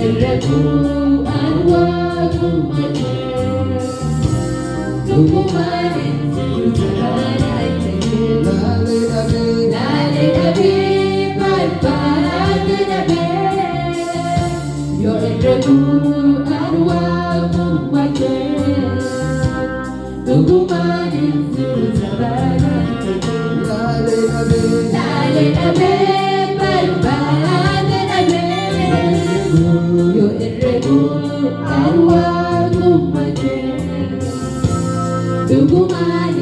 yadarrabu arwaahu malee dhugumaan laalee dhabee barbaade dhabee yoo irrabu arwaahu malee dhugumaan laalee dhabee barbaade dhabee yoo irrabu arwaahu malee dhugumaan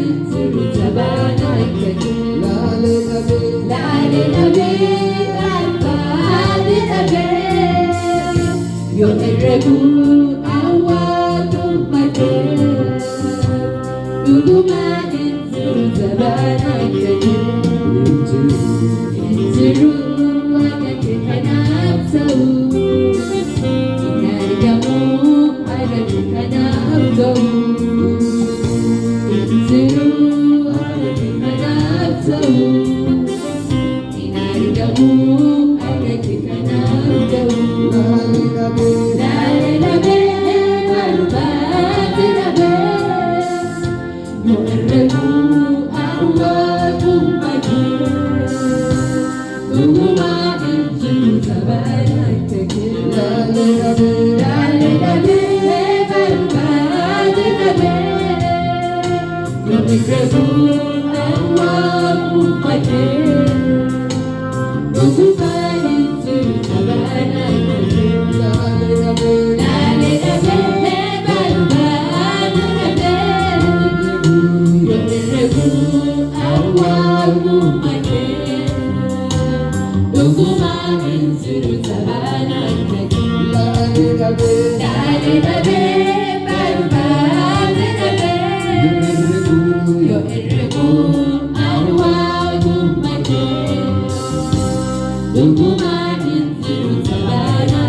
laalee dhabee barbaade dhabee yoo irrabu arwaahu malee dhugumaan sabana jiru akka kanaaf ta'u hin argamu akka kanaaf ga'u jiru akka kanaaf ta'u hin argamu akka kanaaf ga'u laalee dhabee barbaade dhabee yoo irrabu arwaahu malee dhugumaan jiru sabana laalee dhabee barbaade dhabee yoo irrabu arwaahu malee dhugumaan jiru sabana laalee dhabee barbaade dhabee yoo irrabu arwaahu malee dhugumaan jiru sabana laalee dhabee barbaade dhabee yoo irrabu arwaahu malee dhugumaan jiru sabana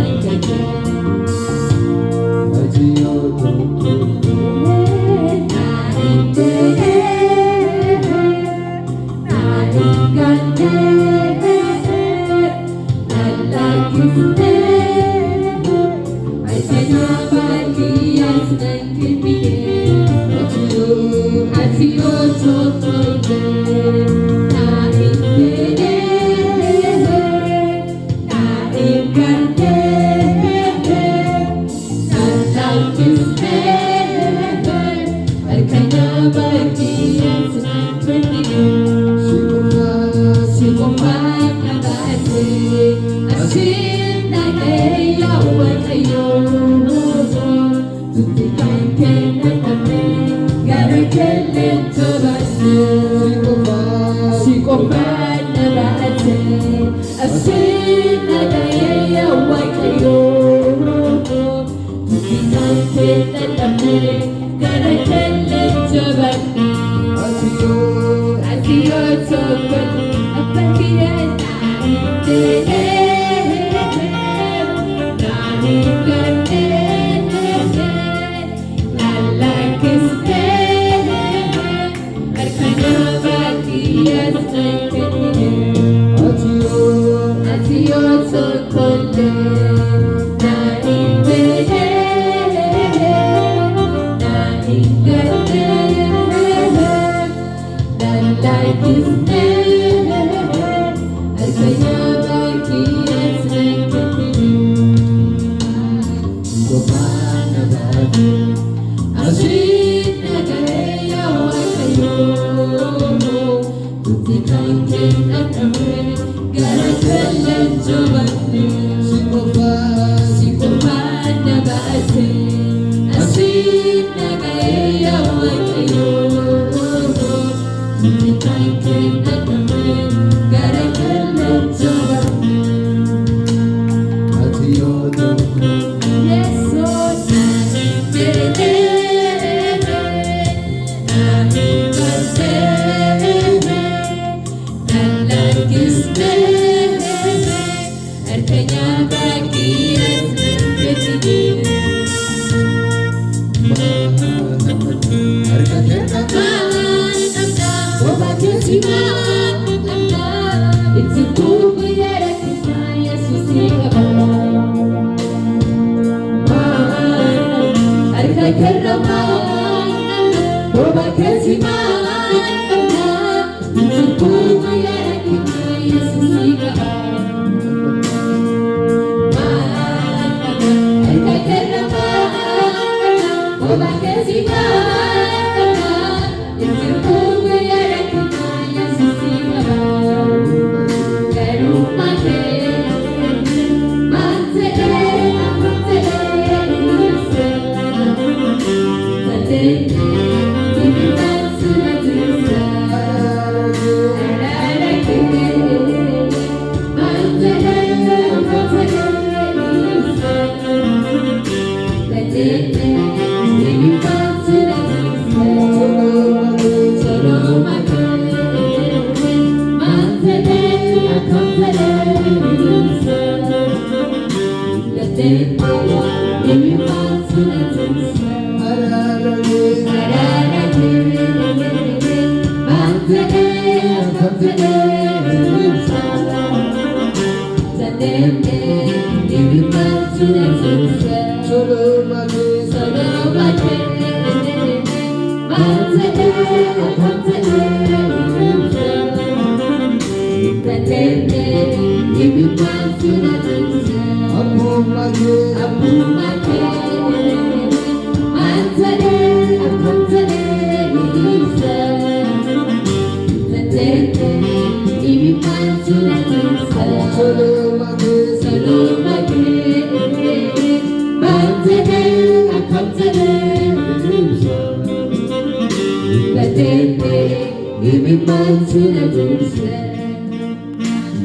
Mahal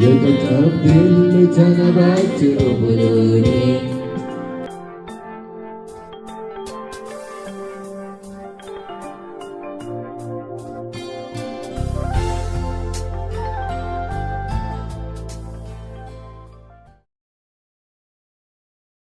여자 잡힐 전화받지로 부르니